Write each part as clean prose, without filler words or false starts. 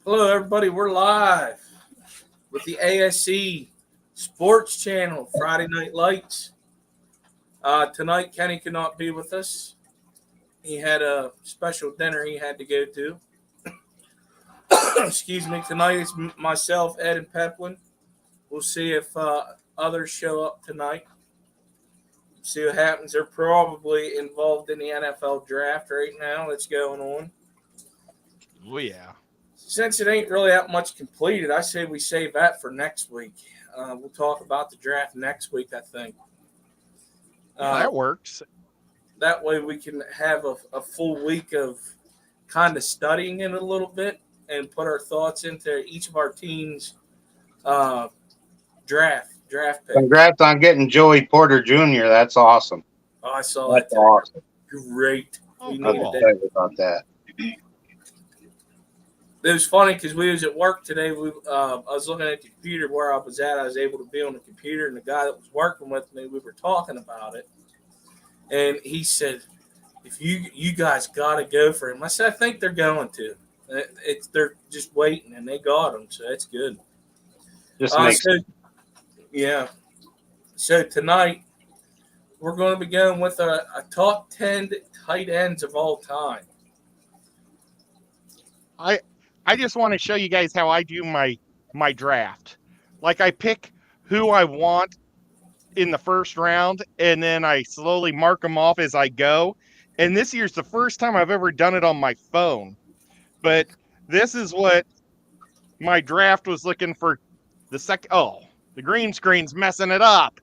Hello, everybody. We're live with the ASC Sports Channel, Friday Night Lights. Tonight, Kenny could not be with us. He had a special dinner he had to go to. Excuse me. Tonight it's myself, Ed, and Peplin. We'll see if others show up tonight. See what happens. They're probably involved in the NFL draft right now that's going on. Oh, yeah. Since it ain't really that much completed, I say we save that for next week. We'll talk about the draft next week, I think. That works. That way we can have a full week of kind of studying it a little bit and put our thoughts into each of our teams' draft pick. Congrats on getting Joey Porter Jr. That's awesome. Oh, I saw That's that. awesome. Great. Oh, We I'm needed that. excited about that. It was funny because we was at work today. I was looking at the computer where I was at. I was able to be on the computer, and the guy that was working with me, we were talking about it. And he said, "If you guys got to go for him." I said, "I think they're going to. They're just waiting, and they got him, so that's good." Just makes Yeah. So tonight we're going to be going with a top 10 tight ends of all time. I just want to show you guys how I do my draft. Like I pick who I want in the first round, and then I slowly mark them off as I go. And this year's the first time I've ever done it on my phone. But this is what my draft was looking for. The green screen's messing it up.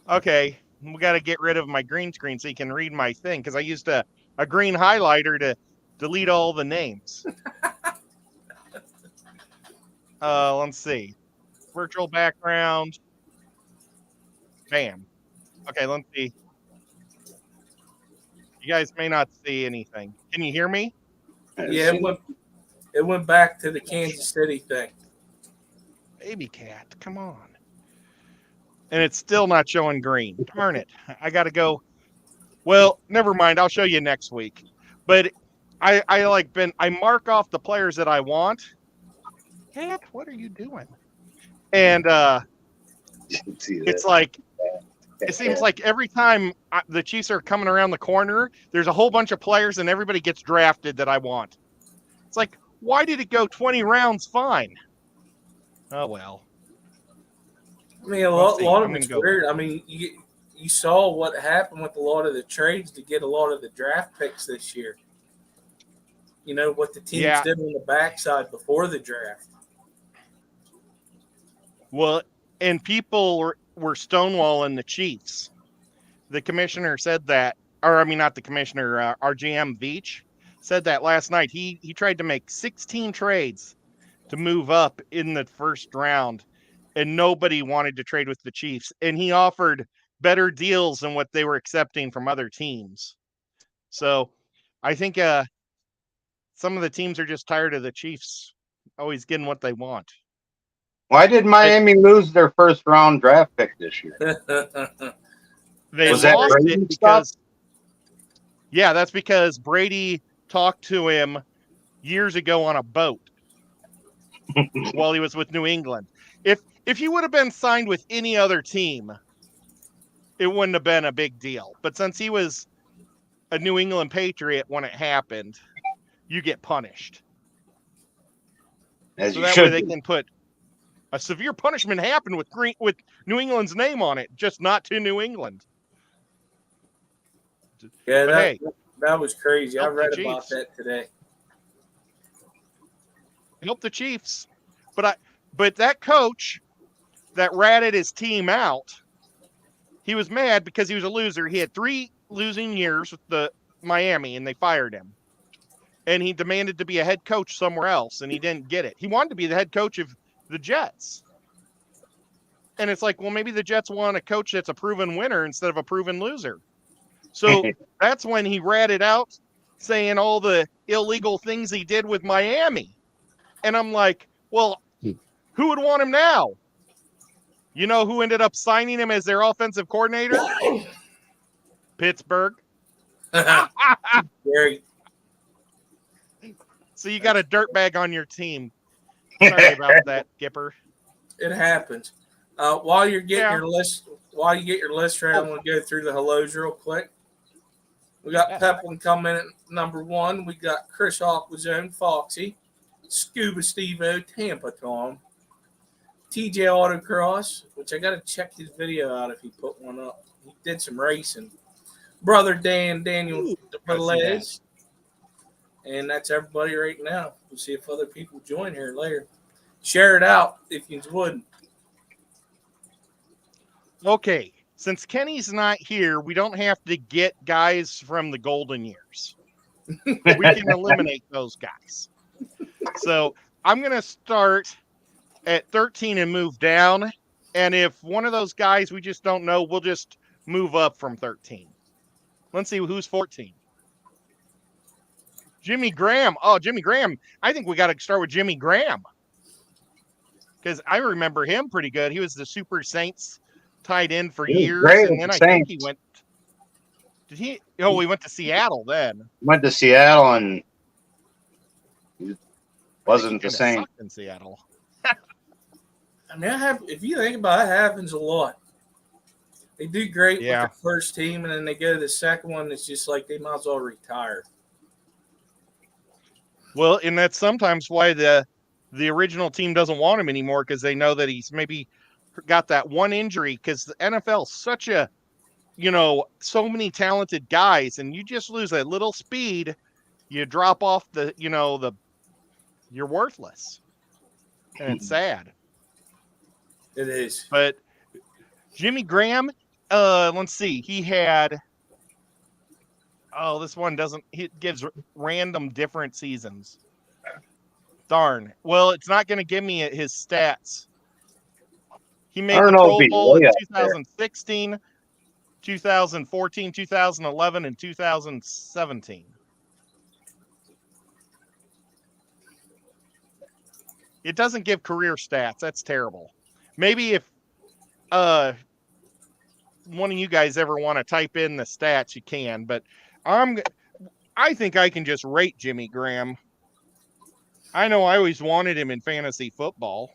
Okay, we got to get rid of my green screen so you can read my thing, because I used a green highlighter to delete all the names. Let's see. Virtual background. Bam. Okay, let's see. You guys may not see anything. Can you hear me? Yeah, it went back to the Kansas City thing. Baby cat, come on. And it's still not showing green. Darn it. I got to go. Well, never mind. I'll show you next week. But I mark off the players that I want. Cat, what are you doing? And it's like, it seems like every time the Chiefs are coming around the corner, there's a whole bunch of players and everybody gets drafted that I want. It's like, why did it go 20 rounds fine? Oh, well. I mean, a lot of it's weird. I mean, you saw what happened with a lot of the trades to get a lot of the draft picks this year. You know, what the teams did on the backside before the draft. Well, and people were stonewalling the Chiefs. The commissioner said that, or I mean, not the commissioner, our GM Veach said that last night. He tried to make 16 trades to move up in the first round, and nobody wanted to trade with the Chiefs. And he offered better deals than what they were accepting from other teams. So I think some of the teams are just tired of the Chiefs always getting what they want. Why did Miami lose their first round draft pick this year? They lost it because, that's because Brady talked to him years ago on a boat while he was with New England. If he would have been signed with any other team, it wouldn't have been a big deal. But since he was a New England Patriot when it happened, you get punished. So that way they can put a severe punishment happened with New England's name on it, just not to New England. Yeah, that was crazy. I read about that today. Help the Chiefs. But that coach that ratted his team out, he was mad because he was a loser. He had 3 losing years with the Miami, and they fired him. And he demanded to be a head coach somewhere else, and he didn't get it. He wanted to be the head coach of the Jets. And it's like, well, maybe the Jets want a coach that's a proven winner instead of a proven loser. So that's when he ratted out, saying all the illegal things he did with Miami. And I'm like, well, who would want him now? You know who ended up signing him as their offensive coordinator? Pittsburgh. Gary. So you got a dirtbag on your team. Sorry about that, Gipper. It happens. While you're getting Yeah. your list, ready, I'm going to go through the hellos real quick. We got Peplin coming in at number 1. We got Chris Aquazone, Foxy, Scuba Steve-O, Tampa Tom, TJ Autocross, which I got to check his video out if he put one up. He did some racing. Brother Daniel Velez. And that's everybody right now. We'll see if other people join here later. Share it out if you would. Okay. Since Kenny's not here, we don't have to get guys from the golden years. We can eliminate those guys. So I'm going to start at 13 and move down. And if one of those guys we just don't know, we'll just move up from 13. Let's see who's 14. Jimmy Graham. Oh, Jimmy Graham. I think we got to start with Jimmy Graham. Because I remember him pretty good. He was the Super Saints tight end for years. And then I think he went. Did he? Oh, we went to Seattle then. Went to Seattle and it wasn't the same. In Seattle. I mean, if you think about it, it happens a lot. They do great with the first team, and then they go to the second one. It's just like they might as well retire. Well, and that's sometimes why the original team doesn't want him anymore, because they know that he's maybe got that one injury, because the NFL's such a, so many talented guys, and you just lose a little speed, you drop off you're worthless. And it's sad. It is. But Jimmy Graham, let's see. He had, this one doesn't, it gives random different seasons. Darn. Well, it's not going to give me his stats. He made the Pro Bowl in 2016, 2014, 2011, and 2017. It doesn't give career stats. That's terrible. Maybe if one of you guys ever want to type in the stats, you can. But I think I can just rate Jimmy Graham. I know I always wanted him in fantasy football.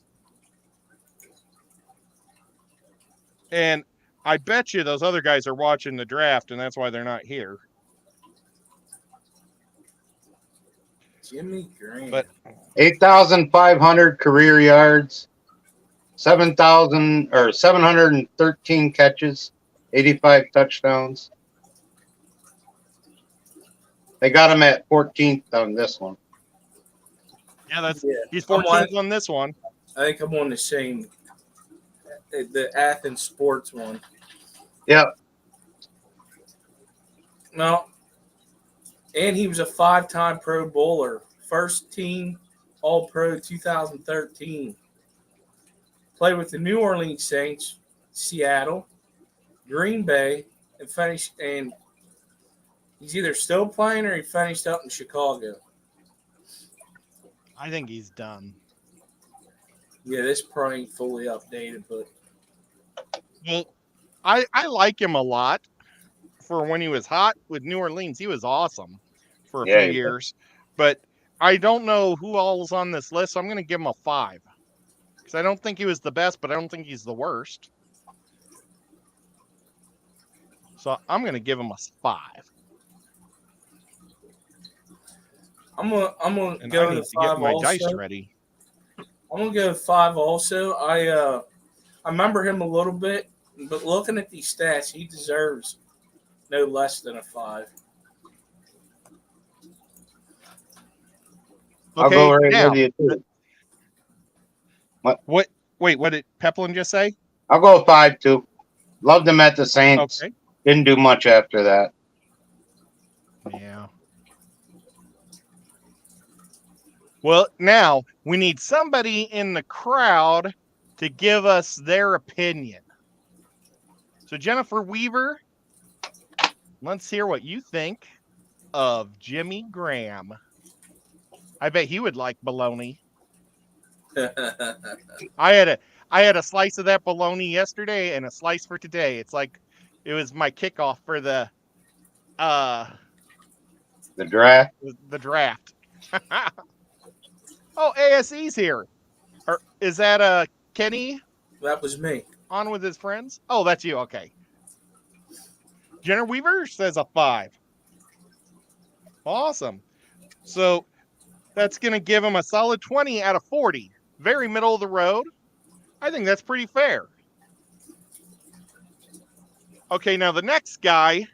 And I bet you those other guys are watching the draft, and that's why they're not here. Jimmy Graham. But 8,500 career yards, 713 catches, 85 touchdowns. They got him at 14th on this one. Yeah, he's 14th on this one. I think I'm on the same, the Athens Sports one. Yep. No. And he was a 5-time Pro Bowler. First team All-Pro 2013. Played with the New Orleans Saints, Seattle, Green Bay, and finished. And he's either still playing or he finished up in Chicago. I think he's done. Yeah, this probably ain't fully updated, but well, I like him a lot. For when he was hot with New Orleans, he was awesome for a few years. But I don't know who all is on this list, so I'm going to give him a 5. Because I don't think he was the best, but I don't think he's the worst. So I'm going to give him a 5. I'm gonna go with 5 my also. Dice ready. I'm gonna go with 5 also. I remember him a little bit, but looking at these stats, he deserves no less than a 5. I'll go right with you too. What? Wait, what did Peplin just say? I'll go 5 too. Loved him at the Saints. Okay. Didn't do much after that. Yeah. Well, now we need somebody in the crowd to give us their opinion. So, Jennifer Weaver, let's hear what you think of Jimmy Graham. I bet he would like bologna. I had a slice of that bologna yesterday and a slice for today. It's like it was my kickoff for the draft. The draft. Oh, ASE's here. Or is that Kenny That was me. on with his friends? Oh, that's you. Okay. Jenner Weaver says a 5. Awesome. So that's going to give him a solid 20 out of 40. Very middle of the road. I think that's pretty fair. Okay, now the next guy,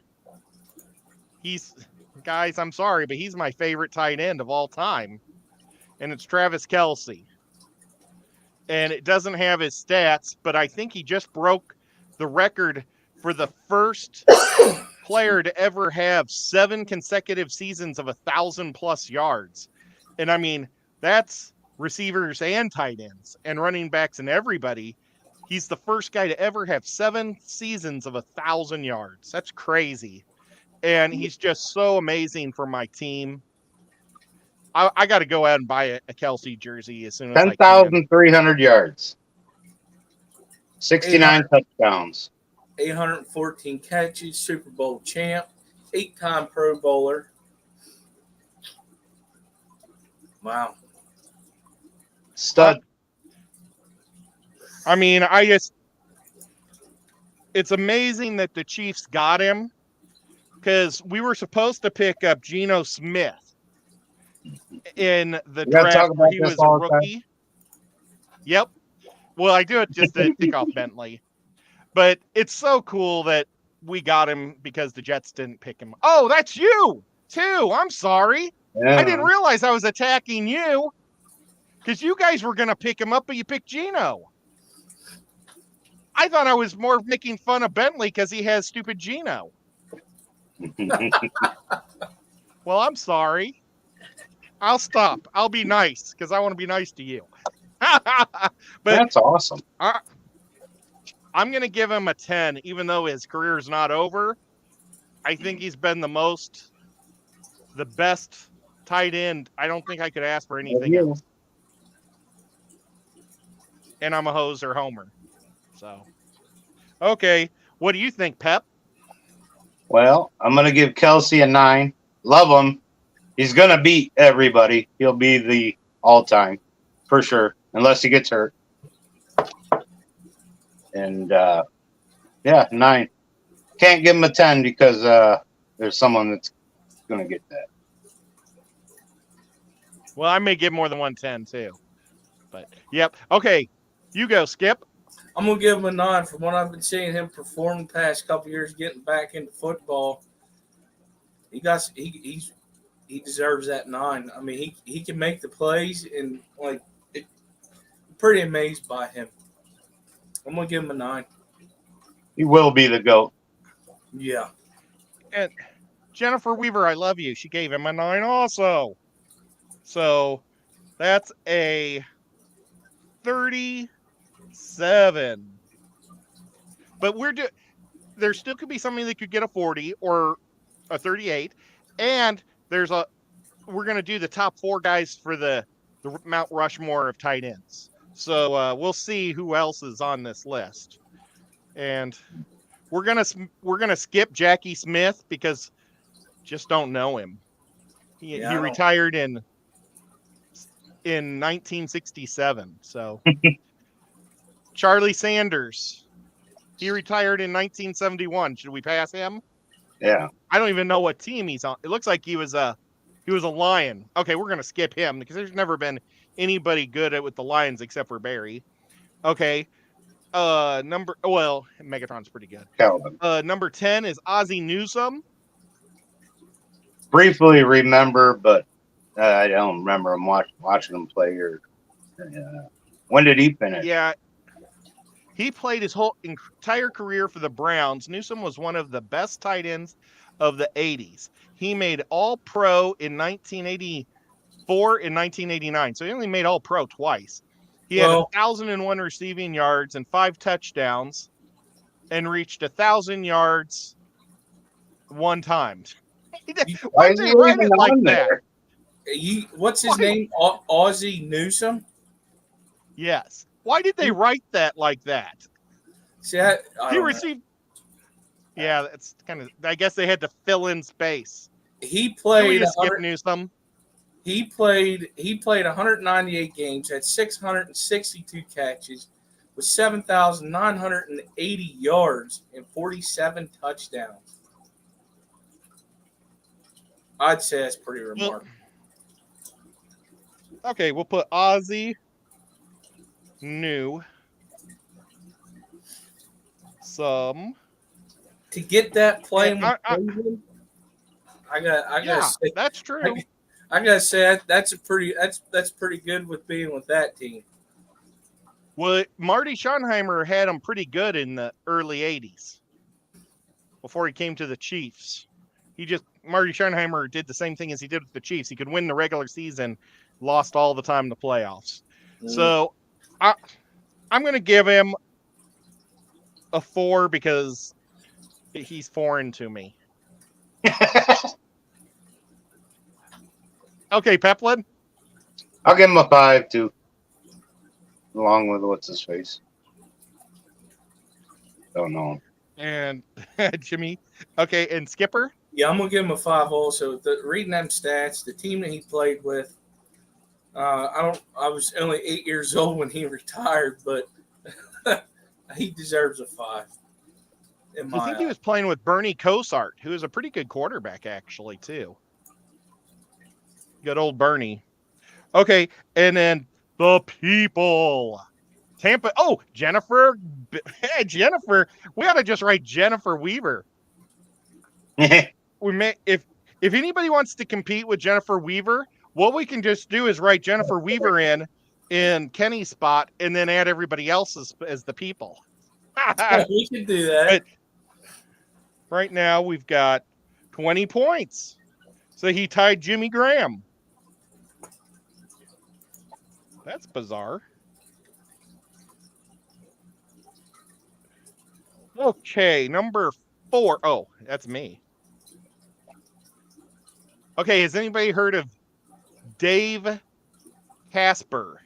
guys, I'm sorry, but he's my favorite tight end of all time. And it's Travis Kelce. And it doesn't have his stats, but I think he just broke the record for the first player to ever have 7 consecutive seasons of 1,000+ yards. And I mean, that's receivers and tight ends and running backs and everybody. He's the first guy to ever have 7 seasons of 1,000 yards. That's crazy. And he's just so amazing for my team. I got to go out and buy a Kelce jersey as soon as I can. 10,300 yards. 69 touchdowns. 814 catches, Super Bowl champ, 8-time Pro Bowler. Wow. Stud. I mean, it's amazing that the Chiefs got him because we were supposed to pick up Geno Smith in the draft where he was a rookie. Yep. Well, I do it just to pick off Bentley. But it's so cool that we got him because the Jets didn't pick him. Oh, that's you too. I'm sorry. Yeah. I didn't realize I was attacking you because you guys were going to pick him up, but you picked Geno. I thought I was more making fun of Bentley because he has stupid Geno. Well, I'm sorry. I'll stop. I'll be nice because I want to be nice to you. But that's awesome. I'm going to give him a 10, even though his career is not over. I think he's been the best tight end. I don't think I could ask for anything else. And I'm a hoser homer. So, okay. What do you think, Pep? Well, I'm going to give Kelce a 9. Love him. He's going to beat everybody. He'll be the all-time for sure, unless he gets hurt. And, 9. Can't give him a 10 because there's someone that's going to get that. Well, I may give more than 110 too. But, yep. Okay. You go, Skip. I'm going to give him a 9 from what I've been seeing him perform the past couple years getting back into football. He deserves that 9. I mean, he can make the plays and pretty amazed by him. I'm going to give him a 9. He will be the GOAT. Yeah. And Jennifer Weaver, I love you. She gave him a 9 also. So that's a 37. But there still could be somebody that could get a 40 or a 38. And we're going to do the top 4 guys for the Mount Rushmore of tight ends. So we'll see who else is on this list. And we're gonna skip Jackie Smith because just don't know him. He retired in 1967. So Charlie Sanders, he retired in 1971. Should we pass him? Yeah. I don't even know what team he's on. It looks like he was a Lion. Okay, we're gonna skip him because there's never been anybody good with the Lions except for Barry. Okay. Megatron's pretty good. Calvin. Number 10 is Ozzie Newsome. Briefly remember, but I don't remember him watching him play. When did he finish? Yeah. He played his whole entire career for the Browns. Newsome was one of the best tight ends of the 80s. He made All-Pro in 1984 and 1989. So he only made All-Pro twice. He had 1,001 receiving yards and 5 touchdowns and reached 1,000 yards one time. Why did they write it like that? What's his name? Ozzie Newsome? Yes. Why did they write that like that? See, he received. Yeah, that's kind of. I guess they had to fill in space. He played. Skip Newsome. He played 198 games, had 662 catches, with 7,980 yards and 47 touchdowns. I'd say that's pretty remarkable. Okay, we'll put Ozzie New. Some. To get that playing And with Cleveland, I gotta say, that's true. I gotta say that's pretty good with being with that team. Well, Marty Schottenheimer had him pretty good in the early 80s before he came to the Chiefs. Marty Schottenheimer did the same thing as he did with the Chiefs. He could win the regular season, lost all the time in the playoffs. So I'm going to give him a 4 because he's foreign to me. Okay, Peplin? I'll give him a 5 too. Along with what's his face? Don't know. And Jimmy. Okay, and Skipper? Yeah, I'm gonna give him a 5 also. Reading them stats, the team that he played with, I was only 8 years old when he retired, but he deserves a 5. I think he was playing with Bernie Kosart, who is a pretty good quarterback, actually, too. Good old Bernie. Okay, and then the people. Tampa. Oh, Jennifer. Hey, Jennifer. We ought to just write Jennifer Weaver. If anybody wants to compete with Jennifer Weaver, what we can just do is write Jennifer Weaver in Kenny's spot and then add everybody else as the people. We can do that. But right now we've got 20 points. So he tied Jimmy Graham. That's bizarre. Okay, number 4. Oh, that's me. Okay, has anybody heard of Dave Casper?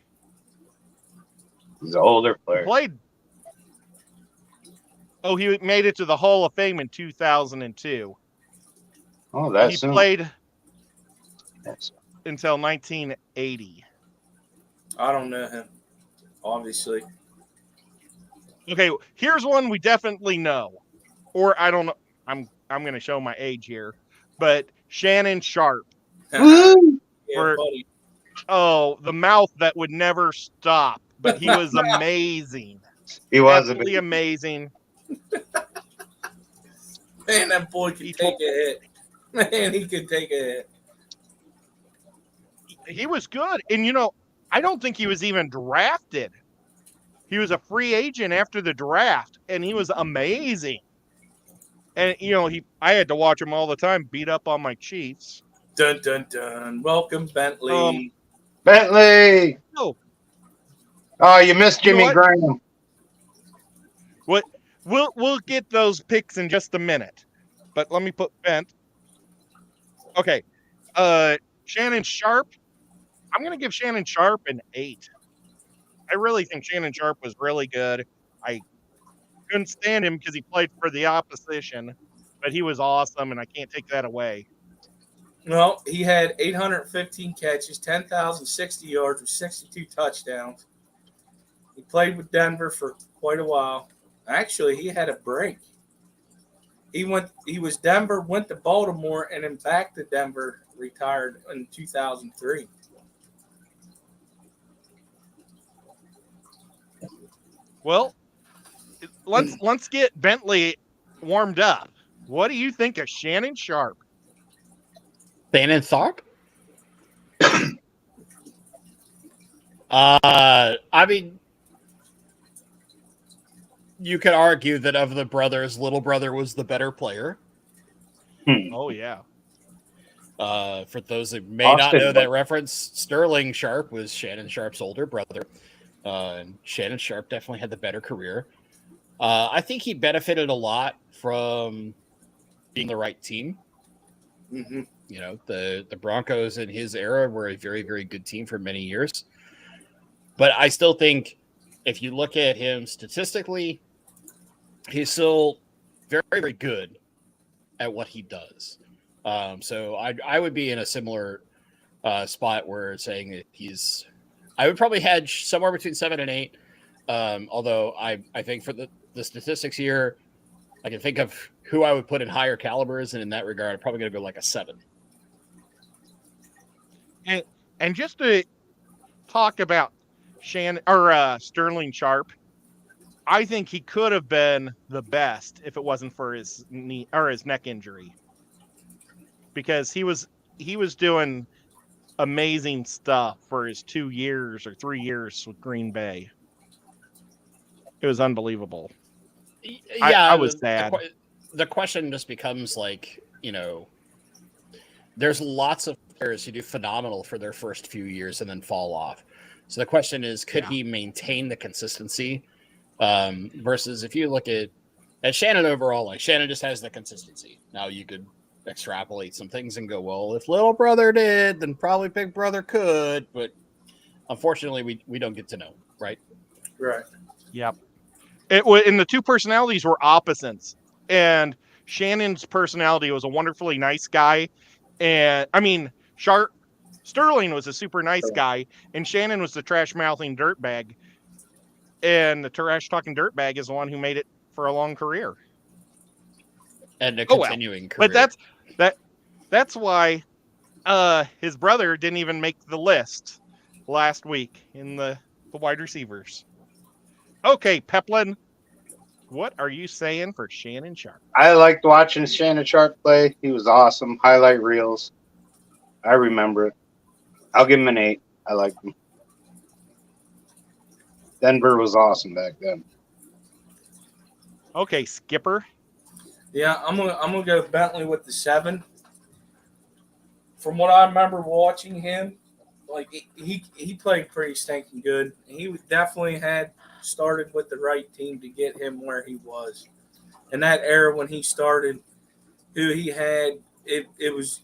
He's an older player. He made it to the Hall of Fame in 2002. Oh, that's he played until 1980. I don't know him, obviously. Okay, here's one we definitely know, or I don't know. I'm going to show my age here, but Shannon Sharp. Yeah, buddy. Oh, the mouth that would never stop, but he was amazing. He was absolutely amazing. Man, that boy could take a hit. Man, he could take a hit. He was good, and I don't think he was even drafted. He was a free agent after the draft, and he was amazing. And I had to watch him all the time, beat up on my Chiefs. Dun dun dun! Welcome, Bentley. Bentley. Oh, you missed Jimmy Graham. What? We'll get those picks in just a minute, but let me put Bent. Okay, Shannon Sharp. I'm going to give Shannon Sharp an 8. I really think Shannon Sharp was really good. I couldn't stand him because he played for the opposition, but he was awesome, and I can't take that away. Well, he had 815 catches, 10,060 yards with 62 touchdowns. He played with Denver for quite a while. Actually, he had a break. He was Denver, went to Baltimore, and then back to Denver, retired in 2003. Well, let's get Bentley warmed up. What do you think of Shannon Sharp? Shannon Sharp? I mean, you could argue that of the brothers, little brother was the better player. Oh, yeah. For those that may not know that reference, Sterling Sharp was Shannon Sharp's older brother. And Shannon Sharp definitely had the better career. I think he benefited a lot from being the right team. Mm-hmm. The Broncos in his era were a very, very good team for many years. But I still think if you look at him statistically, he's still very, very good at what he does. So I would be in a similar spot where saying that he's. I would probably hedge somewhere between 7 and 8. Although I think for the statistics here, I can think of who I would put in higher calibers, and in that regard, I'm probably going to go like a 7. And just to talk about Sterling Sharp, I think he could have been the best if it wasn't for his knee or his neck injury, because he was doing amazing stuff for his 2 years or 3 years with Green Bay. It was unbelievable. Yeah, I was sad. The question just becomes like, there's lots of players who do phenomenal for their first few years and then fall off. So the question is, could he maintain the consistency? Versus if you look at Shannon overall, like Shannon just has the consistency. Now you could extrapolate some things and go, well, if little brother did, then probably big brother could. But unfortunately, we don't get to know, right? Right. Yep. And the two personalities were opposites. And Shannon's personality was a wonderfully nice guy. And I mean, Sterling was a super nice guy, and Shannon was the trash mouthing dirtbag. And the trash talking dirtbag is the one who made it for a long career. And a continuing career. But that's why his brother didn't even make the list last week in the wide receivers. Okay, Peplin, what are you saying for Shannon Sharp? I liked watching Shannon Sharp play. He was awesome. Highlight reels. I remember it. I'll give him an 8. I liked him. Denver was awesome back then. Okay, Skipper. Yeah, I'm gonna go Bentley with the 7. From what I remember watching him, like he played pretty stinking good. He definitely had started with the right team to get him where he was. In that era when he started, who he had, it was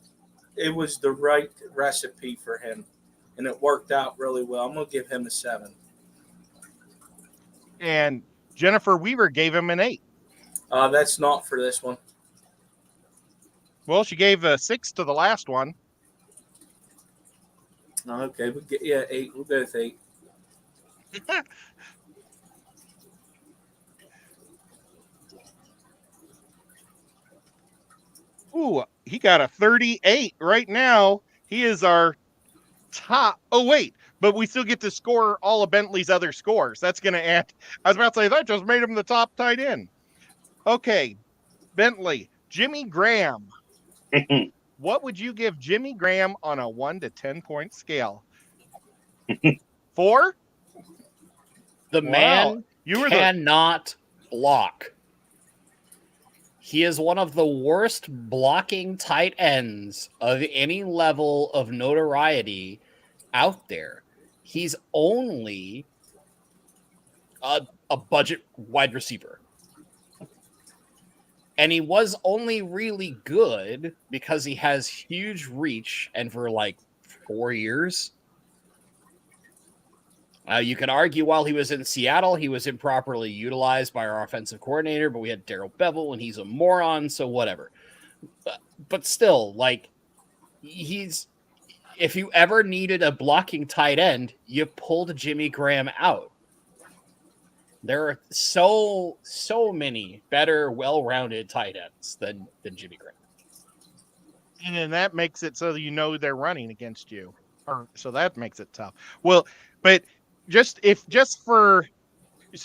the right recipe for him, and it worked out really well. I'm gonna give him a 7. And Jennifer Weaver gave him an 8. That's not for this one. Well, she gave a 6 to the last one. Okay, 8. We'll go with 8. Ooh, he got a 38 right now. He is our top. Oh, wait, but we still get to score all of Bentley's other scores. That's going to add. I was about to say that just made him the top tight end. Okay, Bentley, Jimmy Graham. What would you give Jimmy Graham on a 1 to 10 point scale? 4? The man cannot block. He is one of the worst blocking tight ends of any level of notoriety out there. He's only a budget wide receiver. And he was only really good because he has huge reach, and for like 4 years. You can argue while he was in Seattle, he was improperly utilized by our offensive coordinator, but we had Darrell Bevel, and he's a moron, so whatever. But still, like, if you ever needed a blocking tight end, you pulled Jimmy Graham out. There are so many better, well-rounded tight ends than Jimmy Graham. And then that makes it so you know they're running against you. So that makes it tough. Well, but so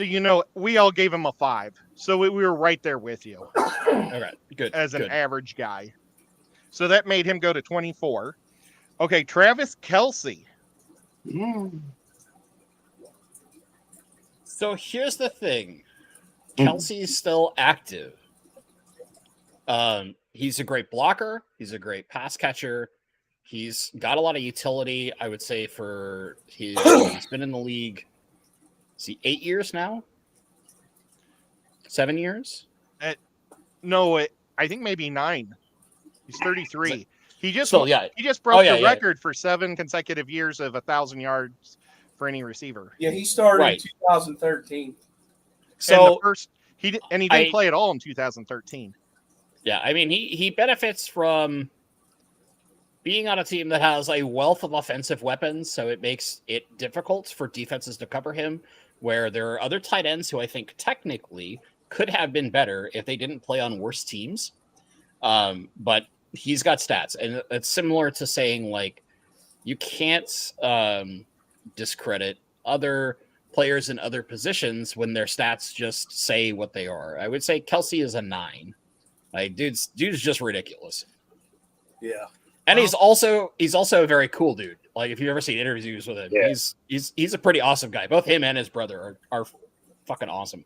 you know, we all gave him a 5. So we were right there with you. Okay, good. As an average guy. So that made him go to 24. Okay, Travis Kelce. So here's the thing. Kelsey's still active. He's a great blocker. He's a great pass catcher. He's got a lot of utility, I would say, he's been in the league. Is he 8 years now? 7 years? No, I think maybe 9. He's 33. He just broke the record for 7 consecutive years of 1,000 yards for any receiver. Yeah, he started in 2013. So he didn't play at all in 2013. Yeah, I mean he benefits from being on a team that has a wealth of offensive weapons, so it makes it difficult for defenses to cover him, where there are other tight ends who I think technically could have been better if they didn't play on worse teams. But he's got stats, and it's similar to saying, like, you can't discredit other players in other positions when their stats just say what they are. I would say Kelce is a 9. Like, dude's just ridiculous. Yeah. And he's also a very cool dude. Like, if you've ever seen interviews with him, Yeah. he's a pretty awesome guy. Both him and his brother are fucking awesome.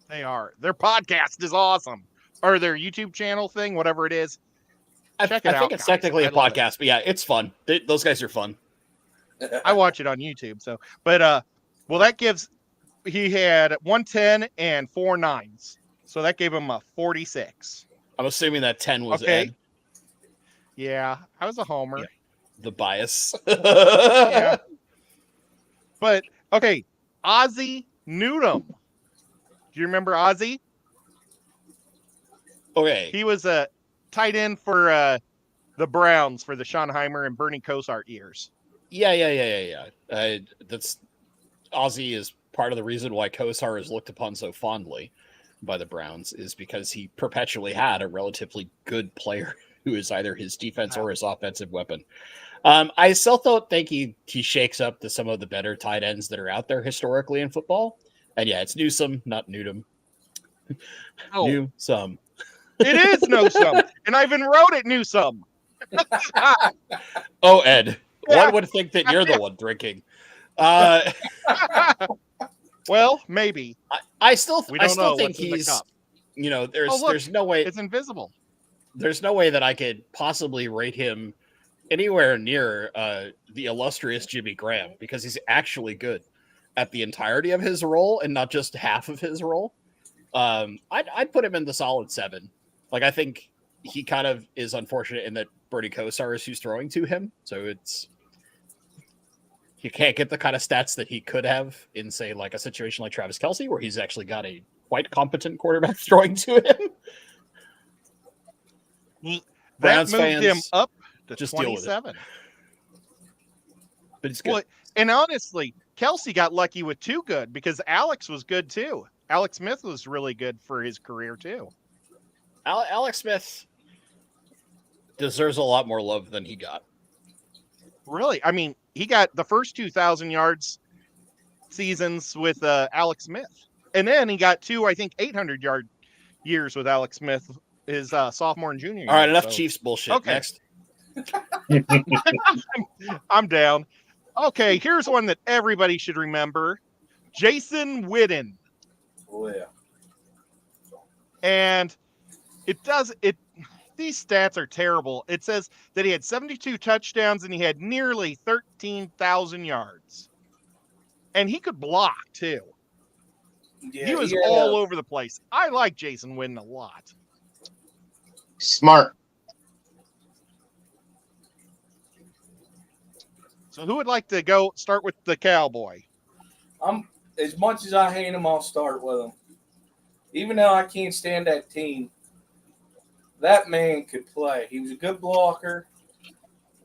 They are. Their podcast is awesome. Or their YouTube channel thing, whatever it is. Check it I out, think it's guys. technically a I love it. podcast, but yeah, it's fun. Those guys are fun. I watch it on YouTube. So, but well, that gives he had 110 and 4 9s, so that gave him a 46. I'm assuming that 10 was Okay. Ed, Yeah, I was a homer. Yeah. the bias. Yeah. But okay, Ozzie Newsome. Do you remember Ozzie? Okay. He was a tight end for the Browns for the Schottenheimer and Bernie Kosar years. Yeah. That's Ozzy is part of the reason why Kosar is looked upon so fondly by the Browns, is because he perpetually had a relatively good player who is either his defense or his offensive weapon. I still don't think he shakes up to some of the better tight ends that are out there historically in football. And yeah, it's Newsome, not Newdom. Oh, Newsome. it is Newsome, and I even wrote it Newsome. Oh, Ed. Yeah. One would think that you're the one drinking. Well, maybe. I still We don't know think what's in the he's, cup. there's look, there's no way It's invisible. there's no way that I could possibly rate him anywhere near the illustrious Jimmy Graham, because he's actually good at the entirety of his role and not just half of his role. I'd put him in the solid 7. Like, I think he kind of is unfortunate in that Bernie Kosar is who's throwing to him, so he can't get the kind of stats that he could have in, say, like a situation like Travis Kelce, where he's actually got a quite competent quarterback throwing to him. That Browns moved fans, him up to just deal with it. 27. But it's good. Well, and honestly, Kelsey got lucky with 2 good, because Alex was good too. Alex Smith was really good for his career too. Alex Smith deserves a lot more love than he got. Really, I mean, he got the first 2,000 yards seasons with Alex Smith, and then he got 2, I think, 800-yard years with Alex Smith his sophomore and junior year. All right, enough so Chiefs bullshit. Okay. Next. I'm down. Okay, here's one that everybody should remember: Jason Witten. Oh yeah. And these stats are terrible. It says that he had 72 touchdowns and he had nearly 13,000 yards. And he could block too. Yeah, He was yeah. all over the place. I like Jason Witten a lot. Smart. So who would like to go start with the Cowboy? I'm as much as I hate him, I'll start with him. Even though I can't stand that team, that man could play. He was a good blocker.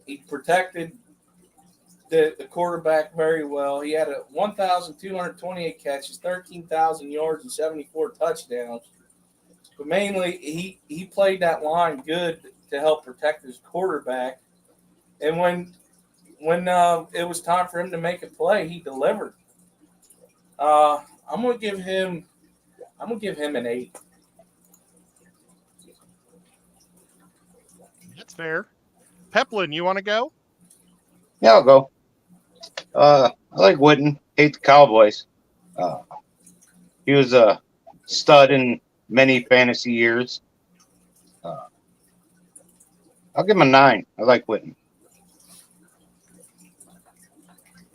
He protected the quarterback very well. He had 1,228 catches, 13,000 yards, and 74 touchdowns. But mainly, he played that line good to help protect his quarterback. And when it was time for him to make a play, he delivered. I'm gonna give him an 8. That's fair. Peplin, you want to go? Yeah, I'll go. I like Witten. Hate the Cowboys. He was a stud in many fantasy years. I'll give him a 9. I like Witten.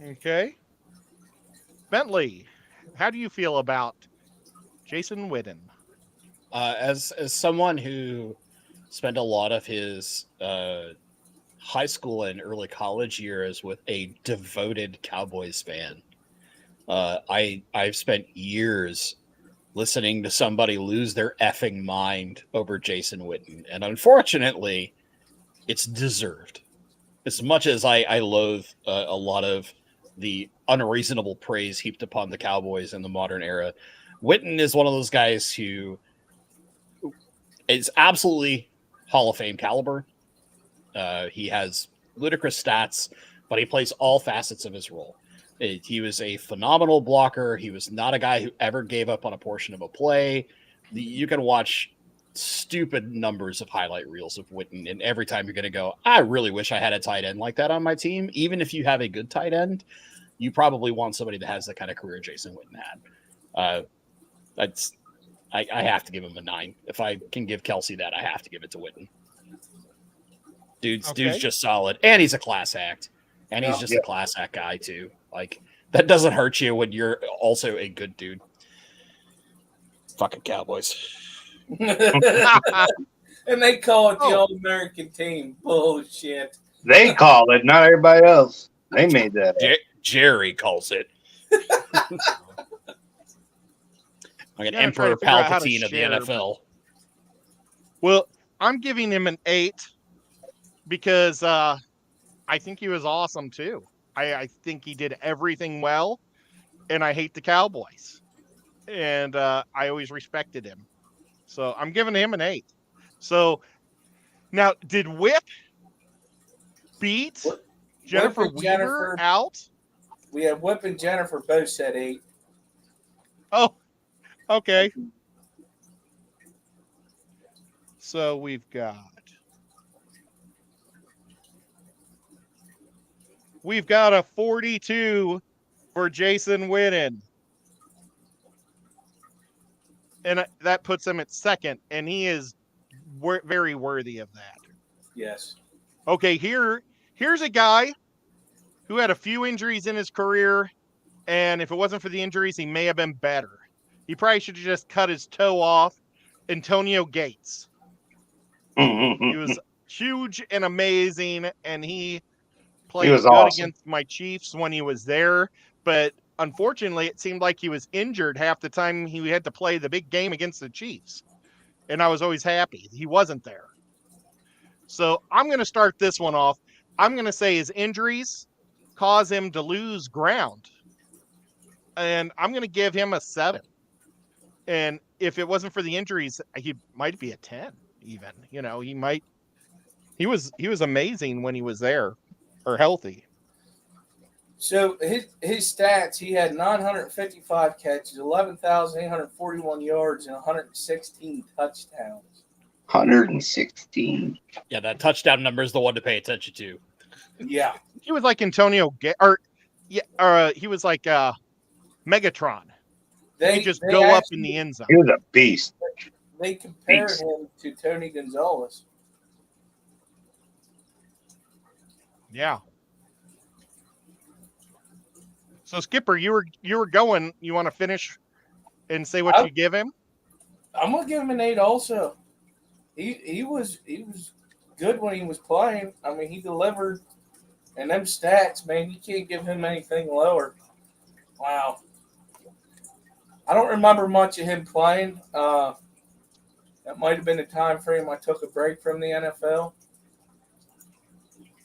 Okay. Bentley, how do you feel about Jason Witten? As someone who spent a lot of his high school and early college years with a devoted Cowboys fan, I've spent years listening to somebody lose their effing mind over Jason Witten, and unfortunately, it's deserved. As much as I loathe a lot of the unreasonable praise heaped upon the Cowboys in the modern era, Witten is one of those guys who is absolutely Hall of Fame caliber. He has ludicrous stats, but he plays all facets of his role. He was a phenomenal blocker. He was not a guy who ever gave up on a portion of a play. You can watch stupid numbers of highlight reels of Witten, and every time you're going to go, I really wish I had a tight end like that on my team. Even if you have a good tight end, you probably want somebody that has the kind of career Jason Witten had. I have to give him a 9. If I can give Kelsey that, I have to give it to Witten. Dude's just solid, and he's a class act, and he's just a class act guy too. Like, that doesn't hurt you when you're also a good dude. Fucking Cowboys. And they call it the All-American team. Bullshit. They call it, not everybody else. They made that. Jerry calls it. Like an Emperor Palpatine of the NFL. Well, I'm giving him an 8 because I think he was awesome too. I think he did everything well, and I hate the Cowboys. And I always respected him. So I'm giving him an 8. So now, did Whip beat Jennifer Weaver out? We have Whip and Jennifer both said 8. Oh, okay. So we've got a 42 for Jason Witten. And that puts him at second, and he is very worthy of that. Yes. Okay, here's a guy who had a few injuries in his career, and if it wasn't for the injuries, he may have been better. He probably should have just cut his toe off. Antonio Gates. He was huge and amazing, and he played good against my Chiefs when he was there, but unfortunately, it seemed like he was injured half the time he had to play the big game against the Chiefs. And I was always happy he wasn't there. So I'm going to start this one off. I'm going to say his injuries cause him to lose ground. And I'm going to give him a 7. And if it wasn't for the injuries, he might be a 10 even. You know, he was amazing when he was there or healthy. So his stats, he had 955 catches, 11,841 yards, and 116 touchdowns. 116. Yeah, that touchdown number is the one to pay attention to. Yeah. He was like Antonio, he was like Megatron. They just go up in the end zone. He was a beast. They compared him to Tony Gonzalez. Yeah. So Skipper, you were going. You want to finish and say what you give him? I'm gonna give him an 8 also. He was good when he was playing. I mean, he delivered, and them stats, man, you can't give him anything lower. Wow. I don't remember much of him playing. That might have been the time frame I took a break from the NFL.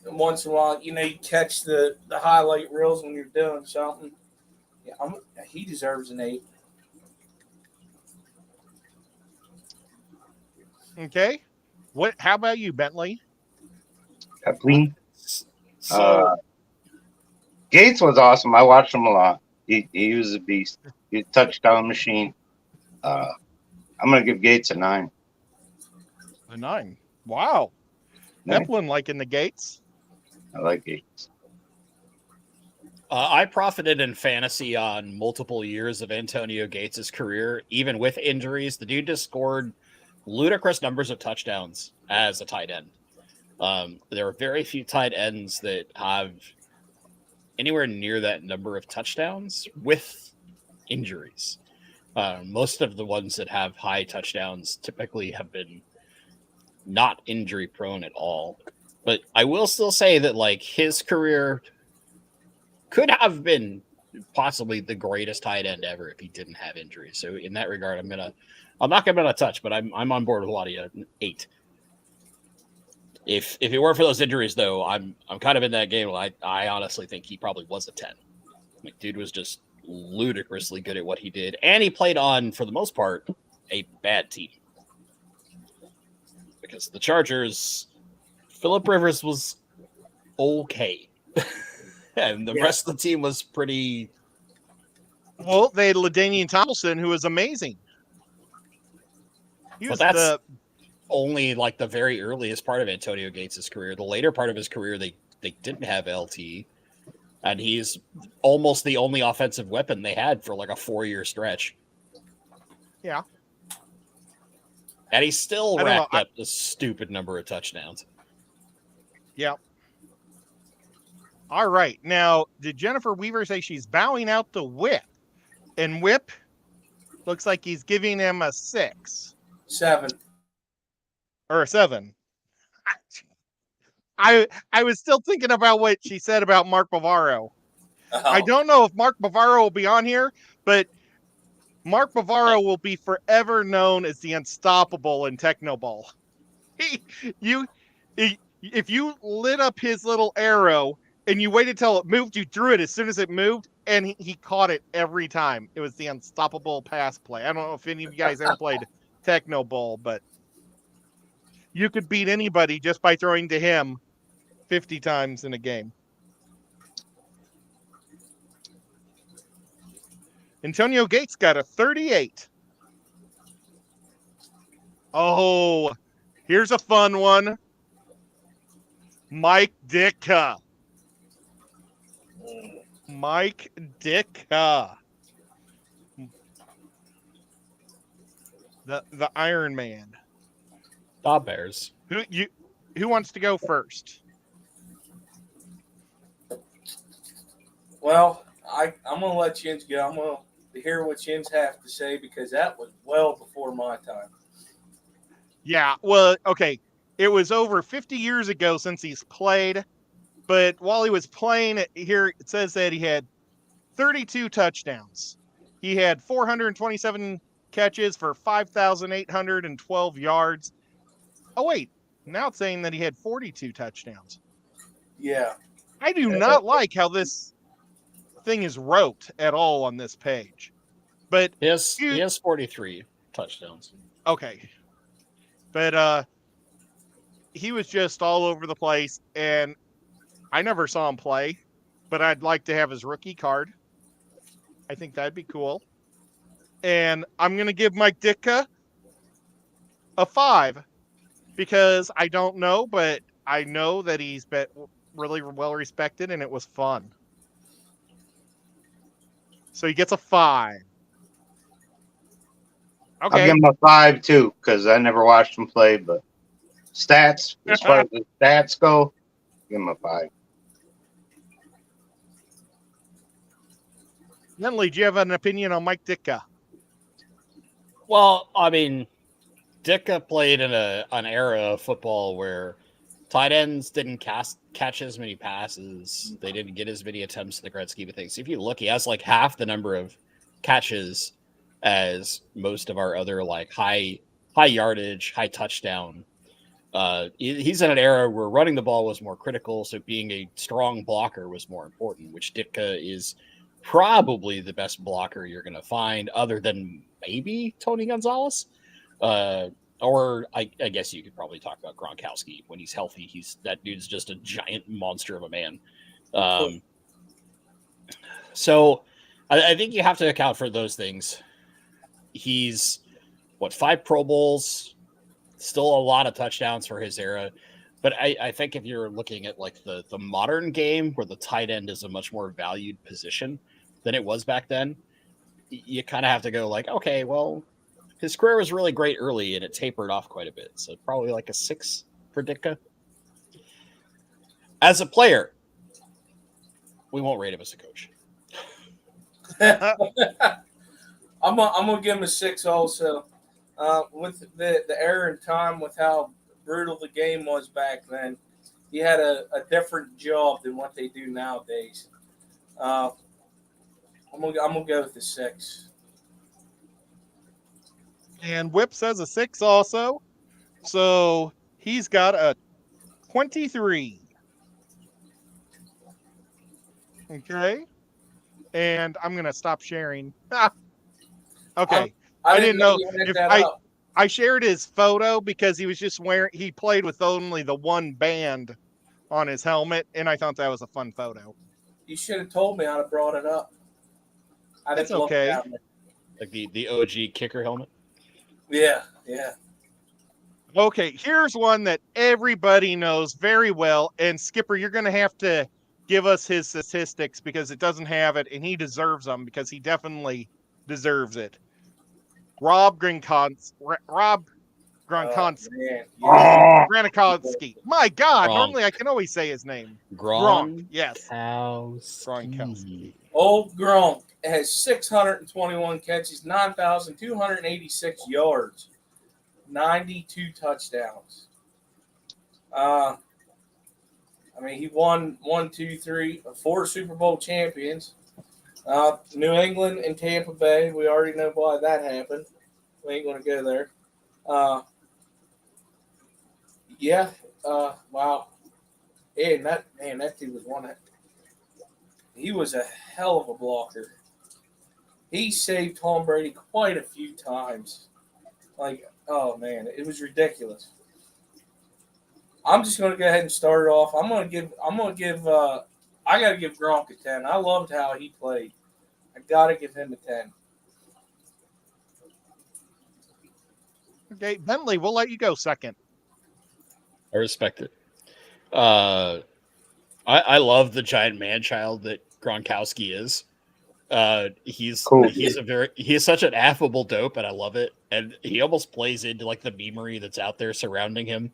And once in a while, you catch the highlight reels when you're doing something. Yeah, he deserves an 8. Okay. How about you, Bentley? Kathleen? So Gates was awesome. I watched him a lot. He was a beast. He's a touchdown machine. I'm going to give Gates a 9. A 9. Wow. Eplin liking the Gates. I like Gates. I profited in fantasy on multiple years of Antonio Gates' career, even with injuries. The dude just scored ludicrous numbers of touchdowns as a tight end. There are very few tight ends that have anywhere near that number of touchdowns with injuries. Most of the ones that have high touchdowns typically have been not injury prone at all. But I will still say that, like, his career could have been possibly the greatest tight end ever if he didn't have injuries. So in that regard, I'm not gonna touch, but I'm on board with a lot of you. 8. If it weren't for those injuries, though, I'm kind of in that game. I honestly think he probably was a 10. Like, dude was just ludicrously good at what he did, and he played on, for the most part, a bad team. Because the Chargers, Phillip Rivers was okay, and the rest of the team was pretty. Well, they had LaDainian Tomlinson, who was amazing. He was that's only like the very earliest part of Antonio Gates' career. The later part of his career, they didn't have LT, and he's almost the only offensive weapon they had for like a 4-year stretch. Yeah. And he still racked up a stupid number of touchdowns. Yeah. All right. Now, did Jennifer Weaver say she's bowing out to Whip? And Whip looks like he's giving him a 6. 7. Or a 7. I was still thinking about what she said about Mark Bavaro. Oh. I don't know if Mark Bavaro will be on here, but Mark Bavaro will be forever known as the unstoppable in Technoball. If you lit up his little arrow and you waited till it moved, you threw it as soon as it moved, and he caught it every time. It was the unstoppable pass play. I don't know if any of you guys ever played Technoball, but you could beat anybody just by throwing to him 50 times in a game. Antonio Gates got a 38. Oh, here's a fun one. Mike Ditka. Mike Ditka. The Iron Man. Bob Bears. Who wants to go first? Well, I'm gonna let Jens go. I'm gonna hear what Jens have to say because that was well before my time. Yeah, well, okay. It was over 50 years ago since he's played, but while he was playing, here it says that he had 32 touchdowns. He had 427 catches for 5,812 yards. Oh, wait. Now it's saying that he had 42 touchdowns. Yeah. I do not like how this thing is wrote at all on this page. But he has 43 touchdowns. Okay. But he was just all over the place, and I never saw him play, but I'd like to have his rookie card. I think that'd be cool. And I'm going to give Mike Ditka a 5 because I don't know, but I know that he's been really well respected, and it was fun. So he gets a 5. Okay. I'll give him a 5 too, because I never watched him play, but stats, as far as the stats go, give him a 5. Lindley, do you have an opinion on Mike Ditka? Well, I mean, Ditka played in an era of football where tight ends didn't catch as many passes. They didn't get as many attempts in the grand scheme of things. If you look, he has like half the number of catches as most of our other like high yardage, high touchdown. He's in an era where running the ball was more critical, so being a strong blocker was more important, which Ditka is probably the best blocker you're going to find other than maybe Tony Gonzalez. Or I guess you could probably talk about Gronkowski when he's healthy. That dude's just a giant monster of a man. So I think you have to account for those things. He's 5 Pro Bowls, still a lot of touchdowns for his era. But I think if you're looking at like the modern game where the tight end is a much more valued position than it was back then, you kind of have to go like, okay, well, his career was really great early and it tapered off quite a bit. So probably like a 6 for Ditka. As a player, we won't rate him as a coach. I'm gonna give him a 6 also. With the era and time, with how brutal the game was back then, he had a different job than what they do nowadays. I'm gonna go with the 6. And Whip says a 6 also. So he's got a 23. Okay. And I'm going to stop sharing. Okay. I didn't know you had if that up. I shared his photo because he was just he played with only the one band on his helmet, and I thought that was a fun photo. You should have told me. I'd have brought it up. I That's didn't look okay. down there. Like the OG kicker helmet. Yeah, yeah. Okay, here's one that everybody knows very well, and Skipper, you're going to have to give us his statistics because it doesn't have it, and he deserves them because he definitely deserves it. Rob Gronkowski. Man. Yeah. Gronkowski. My God, Gronk. normally I can always say his name. Gronk. Yes. Gronkowski. Gronkowski. Old Gronk has 621 catches, 9,286 yards, 92 touchdowns. I mean, he won 4 Super Bowl champions. New England and Tampa Bay. We already know why that happened. We ain't going to go there. Yeah. Wow. And that dude was one. He was a hell of a blocker. He saved Tom Brady quite a few times. Like, oh man, it was ridiculous. I'm just going to go ahead and start it off. I got to give Gronk a 10. I loved how he played. I got to give him a 10. Okay, Bentley, we'll let you go second. I respect it. I love the giant man child that Gronkowski is. He's Cool. He's such an affable dope, and I love it. And he almost plays into like the memery that's out there surrounding him.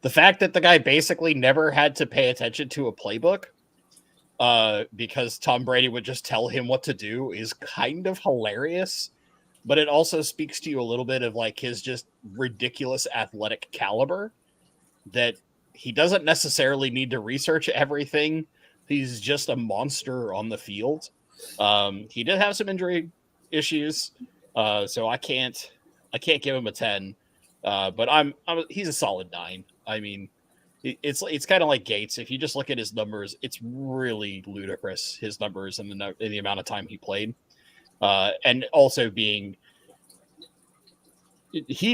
The fact that the guy basically never had to pay attention to a playbook, because Tom Brady would just tell him what to do, is kind of hilarious. But it also speaks to you a little bit of like his just ridiculous athletic caliber, that he doesn't necessarily need to research everything. He's just a monster on the field. He did have some injury issues, so I can't give him a 10. But he's a solid 9. I mean, it's kind of like Gates. If you just look at his numbers, it's really ludicrous, his numbers and the amount of time he played. And also he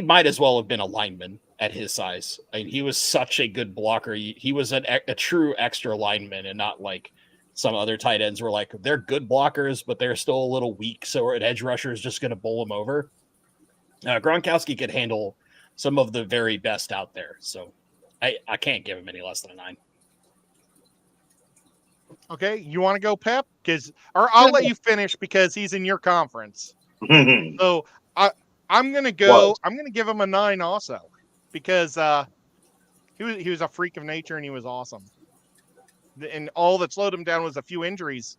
might as well have been a lineman at his size. I mean, he was such a good blocker. He was a true extra lineman, and not like some other tight ends were like, they're good blockers, but they're still a little weak, so an edge rusher is just going to bowl them over. Gronkowski could handle some of the very best out there, so I can't give him any less than a 9. Okay, you want to go, Pep? Or I'll let you finish because he's in your conference. So I'm gonna go. What? I'm gonna give him a 9 also, because he was a freak of nature and he was awesome. And all that slowed him down was a few injuries.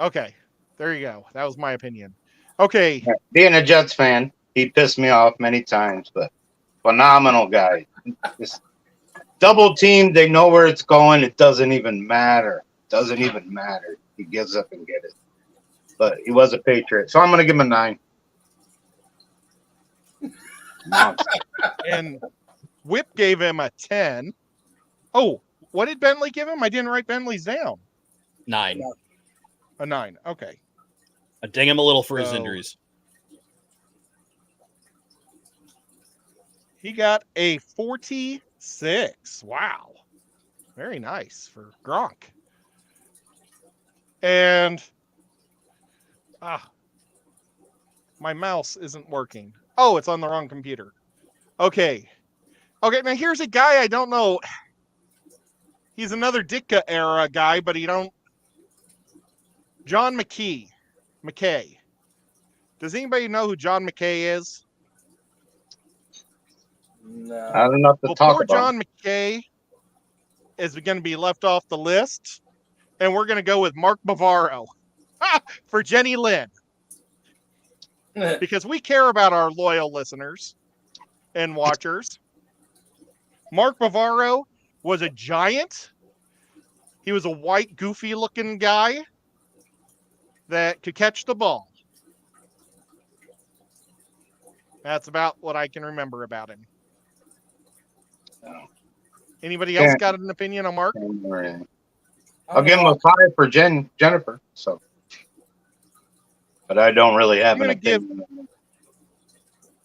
Okay, there you go. That was my opinion. Okay, Being a Jets fan, he pissed me off many times, but phenomenal guy. Just double team, they know where it's going. It doesn't even matter. He gives up and gets it. But he was a Patriot, so I'm going to give him a 9. and Whip gave him a 10. Oh, what did Bentley give him? I didn't write Bentley's down. 9. A 9. Okay. I ding him a little for his So- injuries. He got a 46. Wow. Very nice for Gronk. And my mouse isn't working. Oh, it's on the wrong computer. Okay. Okay, now here's a guy I don't know. He's another Ditka era guy, but John McKay. Does anybody know who John McKay is? No. I don't know what to Well, talk poor about. John McKay is going to be left off the list, and we're going to go with Mark Bavaro for Jenny Lynn, because we care about our loyal listeners and watchers. Mark Bavaro was a giant. He was a white, goofy-looking guy that could catch the ball. That's about what I can remember about him. Anybody else Yeah. got an opinion on Mark? I'll give him a 5 for Jennifer. So, but I don't really have I'm an gonna give- opinion.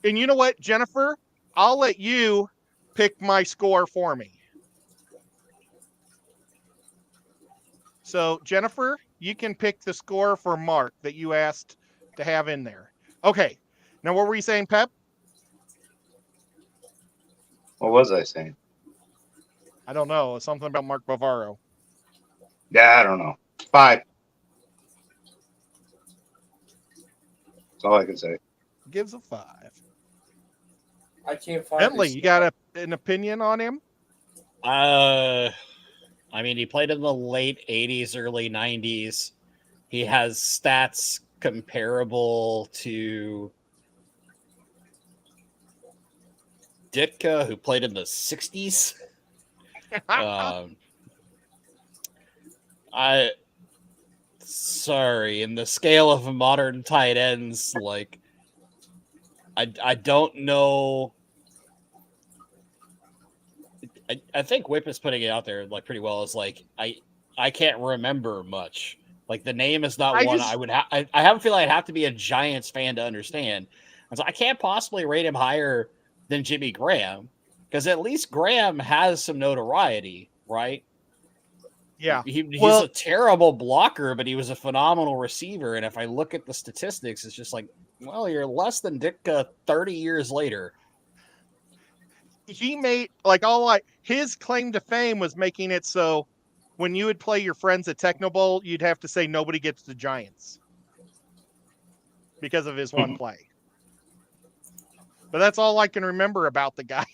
And you know what, Jennifer? I'll let you pick my score for me. So, Jennifer, you can pick the score for Mark that you asked to have in there. Okay. Now, what were you saying, Pep? What was I saying? I don't know. Something about Mark Bavaro. Yeah, I don't know. 5. That's all I can say. Gives a 5. I can't find Bentley, his- you got an opinion on him? I mean, he played in the late 80s, early 90s. He has stats comparable to Ditka, who played in the 60s. Sorry, in the scale of modern tight ends, like I don't know. I think Whip is putting it out there like pretty well. Is like I can't remember much. Like the name is not one I would have. I have a feeling I'd have to be a Giants fan to understand. And so I can't possibly rate him higher than Jimmy Graham because at least Graham has some notoriety, right? Yeah. He's a terrible blocker, but he was a phenomenal receiver. And if I look at the statistics, it's just like, well, you're less than Ditka 30 years later. He made his claim to fame was making it so when you would play your friends at Techno Bowl, you'd have to say nobody gets the Giants because of his one play. But that's all I can remember about the guy.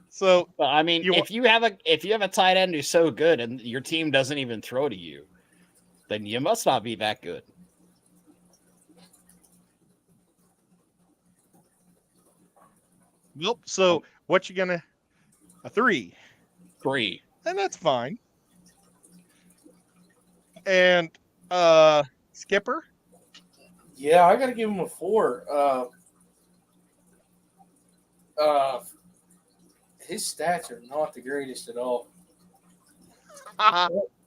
So I mean, if you have a tight end who's so good and your team doesn't even throw to you, then you must not be that good. Nope. So what you gonna? A 3. 3. And that's fine. And Skipper? Yeah, I gotta give him a 4. His stats are not the greatest at all.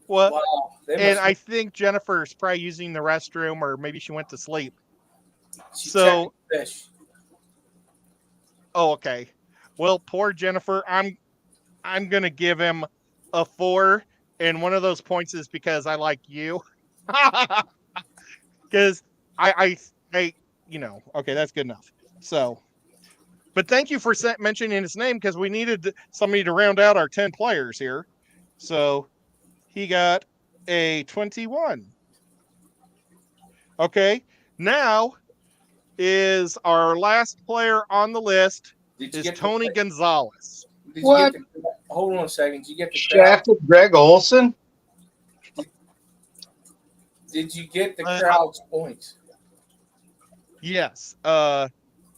Well, Wow. and I think Jennifer's probably using the restroom, or maybe she went to sleep. She's So- checking fish. Oh, okay. Well, poor Jennifer. I'm gonna give him a 4, and one of those points is because I like you. Because I okay, that's good enough. So, but thank you for mentioning his name because we needed somebody to round out our 10 players here. So he got a 21. Okay, now is our last player on the list Did you is get Tony Gonzalez. What? Hold on a second. Did you get the crowd? Shafted Greg Olson? Did you get the crowd's points? Yes.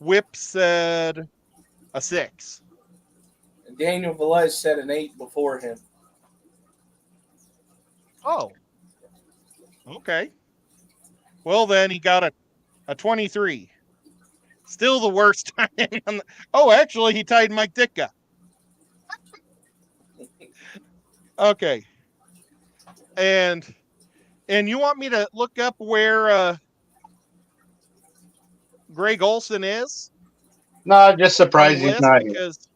Whip said a 6. And Daniel Velez said an 8 before him. Oh. Okay. Well, then he got a 23. Still the worst time. Actually, he tied Mike Ditka. Okay. And you want me to look up where Greg Olson is? No, just surprised on the he's list? not here. Because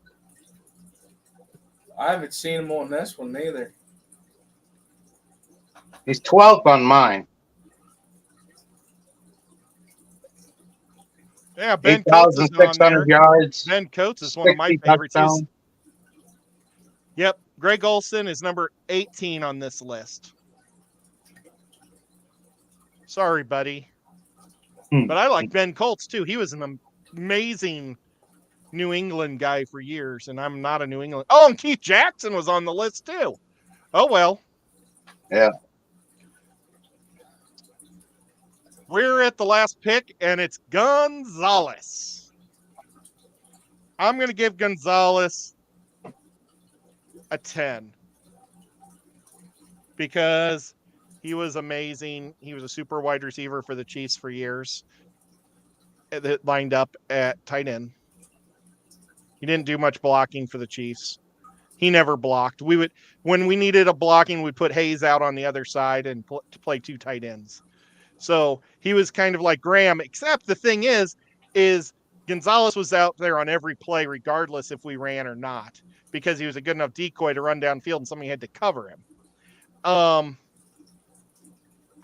I haven't seen him on this one either. He's 12th on mine. yeah, Ben Coates is on there. 8,600 yards. Ben Coates is one of my 60 favorites. touchdowns. Yep, Greg Olson is number 18 on this list. Sorry, buddy. But I like Ben Coates too. He was an amazing New England guy for years, and I'm not a New England. Oh, and Keith Jackson was on the list too. Oh well. Yeah. We're at the last pick, and it's Gonzalez. I'm going to give Gonzalez a 10 because he was amazing. He was a super wide receiver for the Chiefs for years that lined up at tight end. He didn't do much blocking for the Chiefs. He never blocked. When we needed a blocking, we'd put Hayes out on the other side and to play 2 tight ends. So he was kind of like Graham, except the thing is Gonzalez was out there on every play, regardless if we ran or not, because he was a good enough decoy to run downfield and somebody had to cover him. I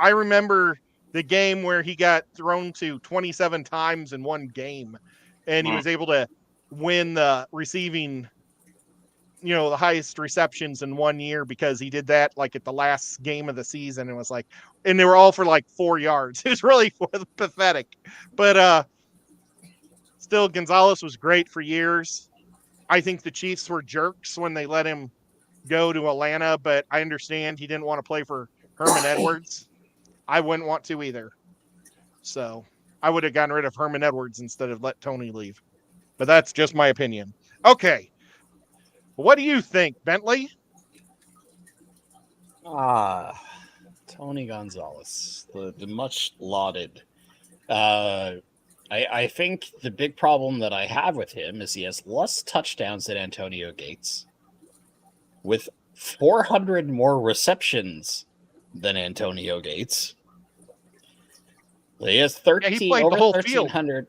remember the game where he got thrown to 27 times in one game, and he was able to win the receiving, the highest receptions in 1 year because he did that like at the last game of the season. And was like, and they were all for like 4 yards. It was really pathetic, but still Gonzalez was great for years. I think the Chiefs were jerks when they let him go to Atlanta, but I understand he didn't want to play for Herman Edwards. I wouldn't want to either. So I would have gotten rid of Herman Edwards instead of let Tony leave. But that's just my opinion. Okay. What do you think, Bentley? Tony Gonzalez, the much lauded. I think the big problem that I have with him is he has less touchdowns than Antonio Gates, with 400 more receptions than Antonio Gates. He has 13 he played over the whole 1,300.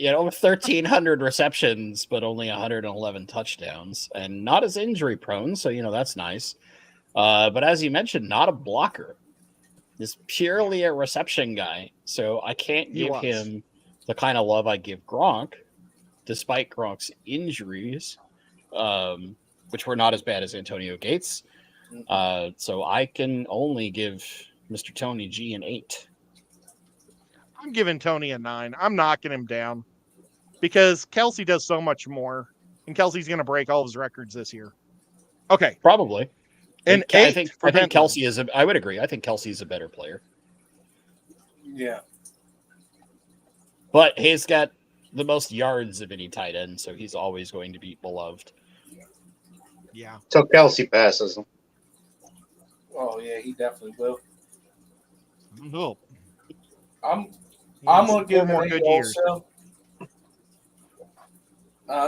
Over 1,300 receptions, but only 111 touchdowns, and not as injury prone. So that's nice. But as you mentioned, not a blocker. Is purely a reception guy. So I can't give him the kind of love I give Gronk, despite Gronk's injuries, which were not as bad as Antonio Gates. So I can only give Mr. Tony G an 8. I'm giving Tony a 9. I'm knocking him down because Kelsey does so much more, and Kelsey's going to break all of his records this year. Okay. Probably. And I think Kelsey is I would agree. I think Kelsey is a better player. Yeah. But he's got the most yards of any tight end, so he's always going to be beloved. Yeah. So Kelsey passes him. Oh yeah, he definitely will. No. I'm gonna give him more an good 8 years. also.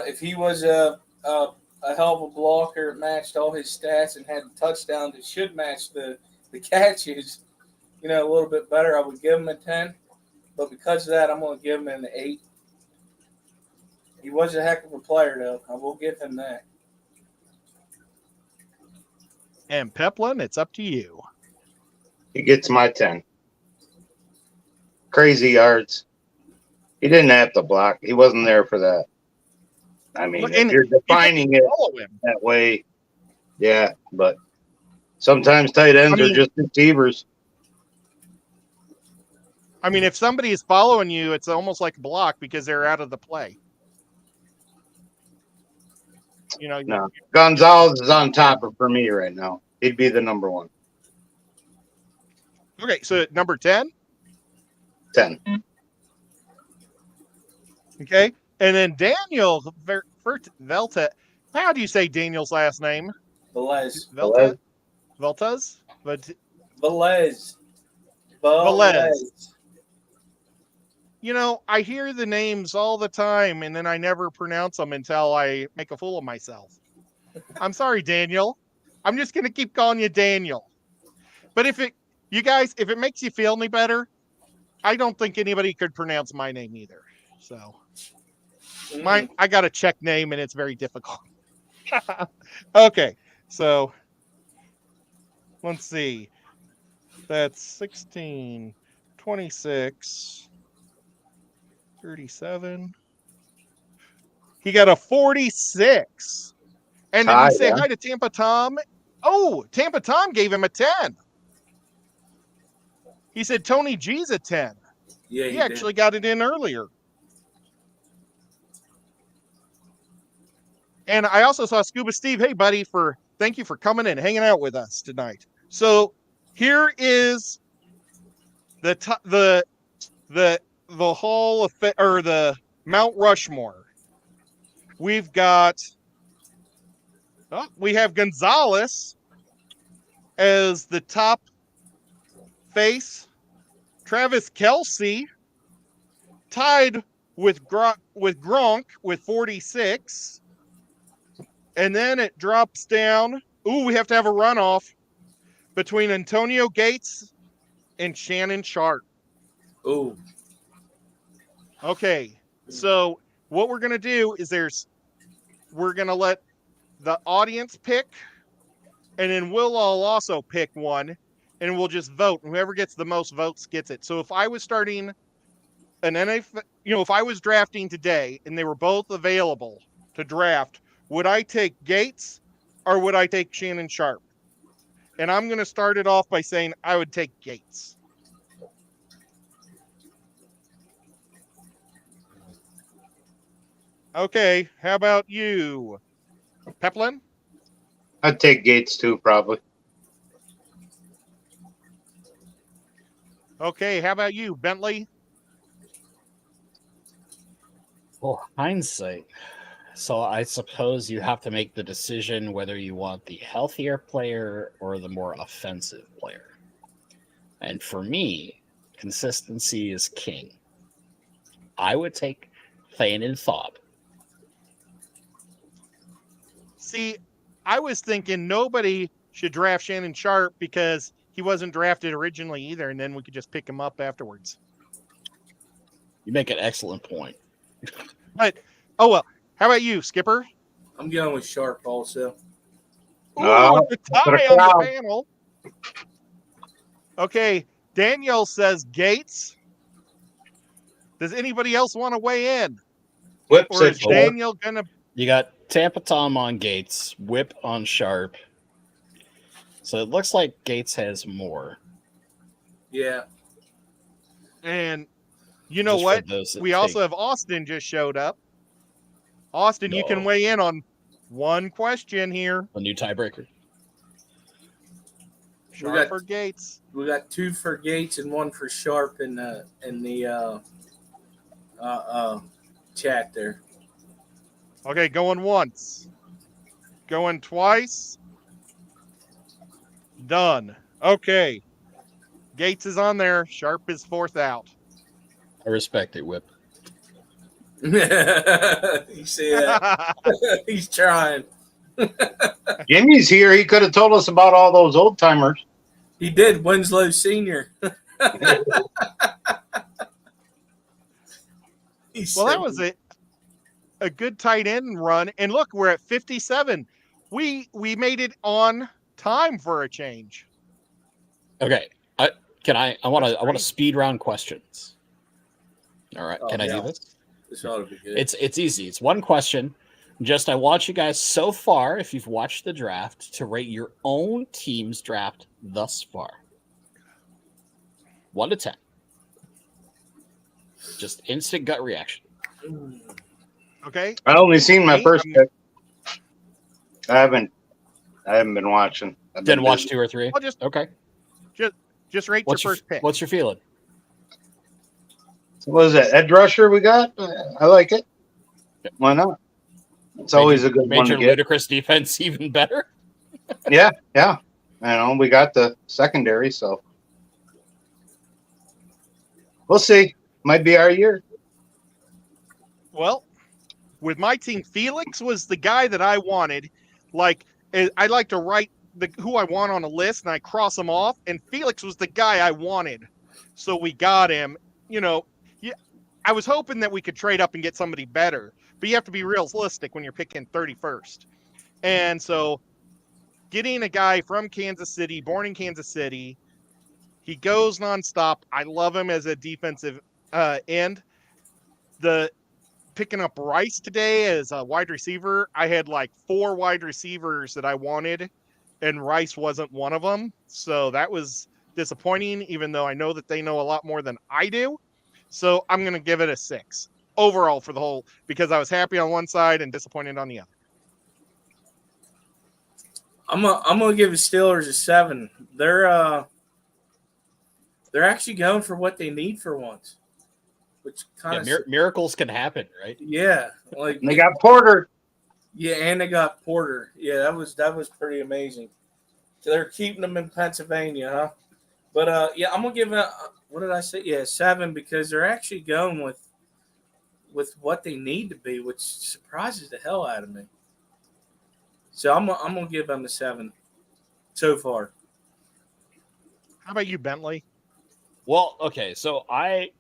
If he was a hell of a blocker, matched all his stats, and had touchdowns that should match the catches, a little bit better, I would give him a 10. But because of that, I'm going to give him an 8. He was a heck of a player, though. I will give him that. And Peplin, it's up to you. He gets my 10. Crazy yards. He didn't have to block. He wasn't there for that. I mean, if you're defining it that way, yeah, but sometimes tight ends are just receivers. I mean, if somebody is following you, it's almost like a block because they're out of the play. No, Gonzalez is on top for me right now. He'd be the number 1. Okay, so number 10? 10. Okay, and then Daniel Velta. How do you say Daniel's last name? Velez. Velta? Veltaz? Velez. I hear the names all the time, and then I never pronounce them until I make a fool of myself. I'm sorry, Daniel. I'm just going to keep calling you Daniel. But if it makes you feel any better, I don't think anybody could pronounce my name either. So I got a Czech name, and it's very difficult. Okay, so let's see. That's 16, 26, 37. He got a 46. And did we say hi to Tampa Tom? Oh, Tampa Tom gave him a 10. He said Tony G's a 10. Yeah, he actually got it in earlier. And I also saw Scuba Steve. Hey, buddy, thank you for coming and hanging out with us tonight. So here is the Hall of or the Mount Rushmore. We have Gonzalez as the top face. Travis Kelce tied with Gronk with 46. And then it drops down. Ooh, we have to have a runoff between Antonio Gates and Shannon Sharp. Ooh. Okay, so what we're going to do is we're going to let the audience pick, and then we'll all also pick one, and we'll just vote. Whoever gets the most votes gets it. So if I was starting an NFL, if I was drafting today and they were both available to draft, would I take Gates or would I take Shannon Sharp? And I'm going to start it off by saying I would take Gates. Okay, how about you, Peplin? I'd take Gates too, probably. Okay, how about you, Bentley? Well, hindsight. So I suppose you have to make the decision whether you want the healthier player or the more offensive player. And for me, consistency is king. I would take Thanen Thought. See, I was thinking nobody should draft Shannon Sharp because he wasn't drafted originally either, and then we could just pick him up afterwards. You make an excellent point. But, oh well. How about you, Skipper? I'm going with Sharp also. Ooh, Oh, the tie for the on crowd. the panel. Okay, Daniel says Gates. Does anybody else want to weigh in? Whip Or said is Sharp. Daniel going to... You got Tampa Tom on Gates, Whip on Sharp. So it looks like Gates has more. Yeah. And you know Just for what? those that We also have Austin just showed up. Austin, you can No. weigh in on one question here. a new tiebreaker. Sharp or Gates? We got 2 for Gates and 1 for Sharp in the chat there. Okay, going once. Going twice. Done. Okay. Gates is on there. Sharp is 4th out. I respect it, Whip. You see that? He's trying. Jimmy's here. He could have told us about all those old timers. He did. Winslow Senior. Well, that was a good tight end run. And look, we're at 57. We made it on time for a change. Okay. I want to speed round questions. All right. Can I do this? This ought to be good. It's easy. It's one question. I want you guys so far, if you've watched the draft, to rate your own team's draft thus far. 1 to 10. Just instant gut reaction. Okay. I only seen my Me? first pick. I haven't been watching. I've been Didn't watch busy. 2 or 3. I'll just Okay. rate What's your first pick. What's your feeling? What is it? Ed Rusher we got? I like it. Why not? It's always a good Made one to your get. ludicrous defense even better. Yeah. We got the secondary, so we'll see. Might be our year. Well, with my team, Felix was the guy that I wanted. Like, I like to write who I want on a list, and I cross them off. And Felix was the guy I wanted, so we got him. I was hoping that we could trade up and get somebody better, but you have to be realistic when you're picking 31st. And so, getting a guy from Kansas City, born in Kansas City, he goes nonstop. I love him as a defensive end. Picking up Rice today as a wide receiver, I had like 4 wide receivers that I wanted, and Rice wasn't one of them. So that was disappointing, even though I know that they know a lot more than I do. So I'm going to give it a 6 overall for the whole, because I was happy on one side and disappointed on the other. I'm gonna give the Steelers a 7. They're actually going for what they need for once, which kind of miracles can happen, right? yeah, like And they got Porter. yeah, and they got Porter. Yeah, that was pretty amazing. So they're keeping them in Pennsylvania, huh? But yeah, I'm gonna give it. What did I say? Yeah, 7 because they're actually going with what they need to be, which surprises the hell out of me. So I'm gonna give them a 7 so far. How about you, Bentley? Well, okay, so I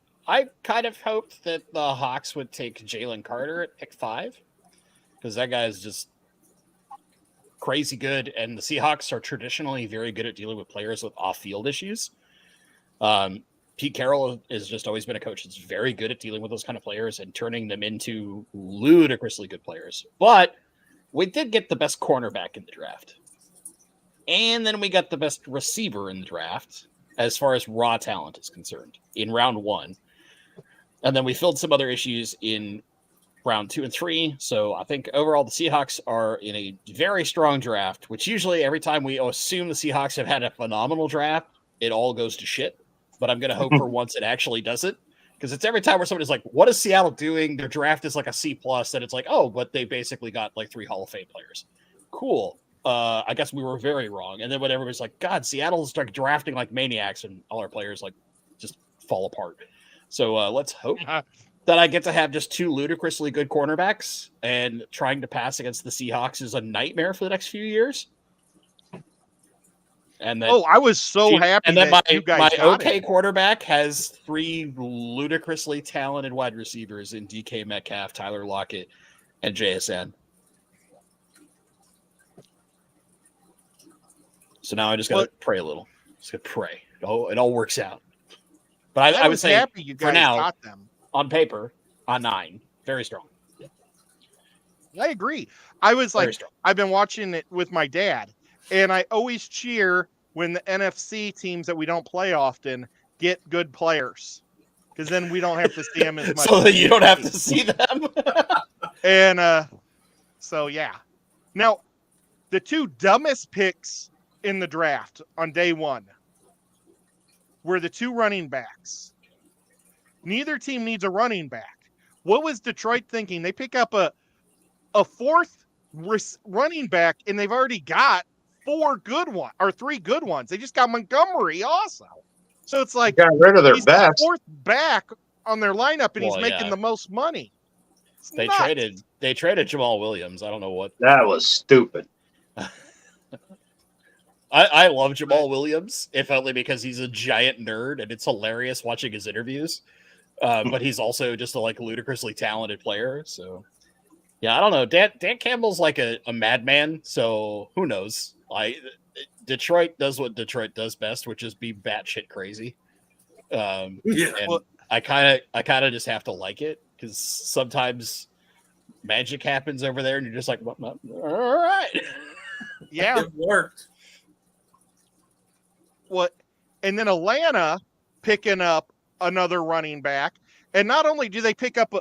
kind of hoped that the Hawks would take Jalen Carter at pick 5 because that guy is just crazy good, and the Seahawks are traditionally very good at dealing with players with off-field issues. Pete Carroll has just always been a coach that's very good at dealing with those kind of players and turning them into ludicrously good players. But we did get the best cornerback in the draft. And then we got the best receiver in the draft as far as raw talent is concerned in round 1. And then we filled some other issues in round 2 and 3. So I think overall the Seahawks are in a very strong draft, which usually every time we assume the Seahawks have had a phenomenal draft, it all goes to shit. But I'm going to hope for once it actually doesn't. Because it's every time where somebody's like, what is Seattle doing? Their draft is like a C+, and it's like, oh, but they basically got like 3 Hall of Fame players. Cool. I guess we were very wrong. And then when everybody's like, God, Seattle's like drafting like maniacs, and all our players like just fall apart. So let's hope that I get to have just 2 ludicrously good cornerbacks, and trying to pass against the Seahawks is a nightmare for the next few years. And then, I was so happy. And then that you guys got it. quarterback has 3 ludicrously talented wide receivers in DK Metcalf, Tyler Lockett, and JSN. So now I just got to pray a little. Just got to pray. It all works out. But I would say happy you guys for now, got them. On paper, on 9, very strong. I agree. I was Very like, strong. I've been watching it with my dad, and I always cheer when the NFC teams that we don't play often get good players, because then we don't have to see them as much. So that you don't have to see them. And so yeah. Now, the 2 dumbest picks in the draft on day 1 were the 2 running backs. Neither team needs a running back. What was Detroit thinking? They pick up a 4th running back, and they've already got 4 good ones or 3 good ones. They just got Montgomery also. So it's like Got rid of their he's the best. 4th back on their lineup, and he's Well, making yeah. the most money. It's They nuts. traded Jamal Williams. I don't know what. That was stupid. I love Jamal Williams, if only because he's a giant nerd and it's hilarious watching his interviews. But he's also just a like ludicrously talented player. So yeah, I don't know. Dan Campbell's like a madman. So who knows? Detroit does what Detroit does best, which is be batshit crazy. Yeah. And I kind of just have to like it, because sometimes magic happens over there, and you're just like, all right. Yeah. It worked. What? And then Atlanta picking up another running back. And not only do they pick up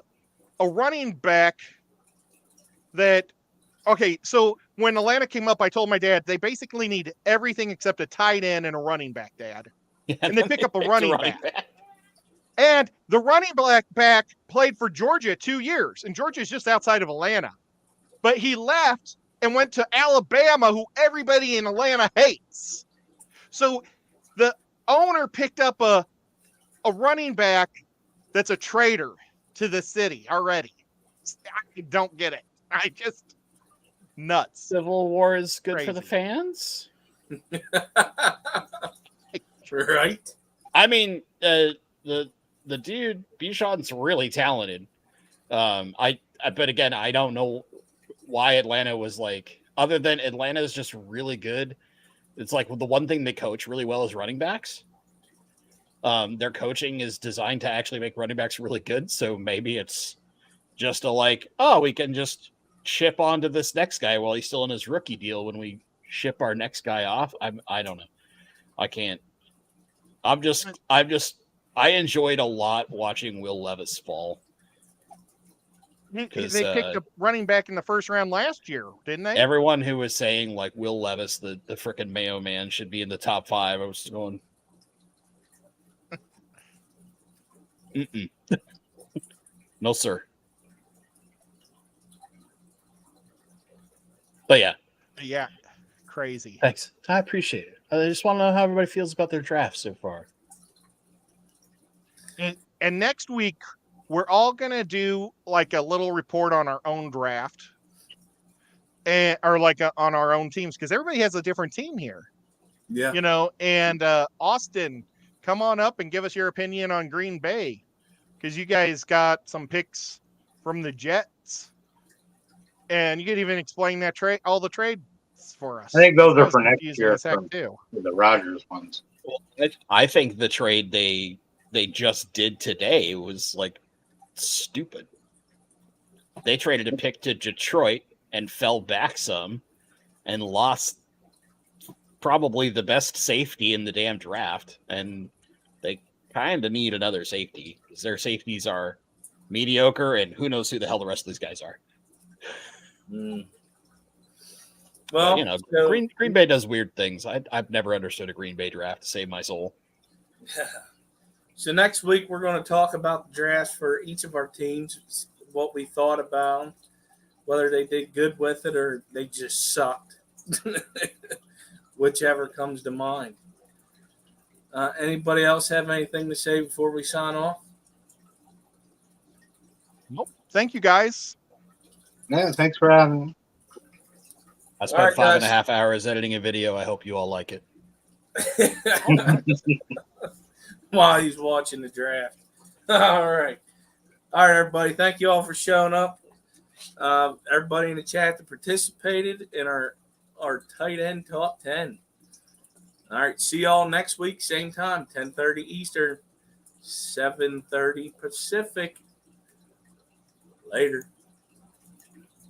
a running back that, okay, so when Atlanta came up, I told my dad they basically need everything except a tight end and a running back, Dad. And they pick up a running back. And the running back played for Georgia 2 years, and Georgia's just outside of Atlanta. But he left and went to Alabama, who everybody in Atlanta hates. So the owner picked up a running back that's a traitor to the city already. I don't get it. I just nuts. Civil War is good for Crazy. the fans. Right? I mean, the dude Bijan's really talented. But again, I don't know why Atlanta was like, other than Atlanta is just really good. It's like the one thing they coach really well is running backs. Their coaching is designed to actually make running backs really good. So maybe it's just a like, oh, we can just ship onto this next guy while he's still in his rookie deal when we ship our next guy off. I don't know. I can't. I enjoyed a lot watching Will Levis fall. They picked a running back in the first round last year, didn't they? Everyone who was saying like Will Levis, the freaking Mayo man, should be in the top 5. I was going, no, sir. But yeah, Yeah, crazy. thanks. I appreciate it. I just want to know how everybody feels about their draft so far. And next week, we're all going to do like a little report on our own draft. or like on our own teams, because everybody has a different team here. Yeah. You know, and Austin, come on up and give us your opinion on Green Bay, because you guys got some picks from the Jets, and you could even explain that trade, all the trades for us. I think those That are was for next confusing year as heck, for too. the Rodgers ones. I think the trade they just did today was like stupid. They traded a pick to Detroit and fell back some and lost probably the best safety in the damn draft. And they kind of need another safety because their safeties are mediocre, and who knows who the hell the rest of these guys are. Mm. But, Well, you know, so- Green Bay does weird things. I've never understood a Green Bay draft to save my soul. So next week we're going to talk about the drafts for each of our teams, what we thought about them, whether they did good with it or they just sucked, whichever comes to mind. Anybody else have anything to say before we sign off? Nope. Thank you, guys. Yeah, thanks for having me. I spent All right, 5.5 guys. hours editing a video. I hope you all like it. While he's watching the draft. All right, everybody. Thank you all for showing up. Everybody in the chat that participated in our tight end top 10. All right, see y'all next week, same time, 10:30 Eastern, 7:30 Pacific. Later.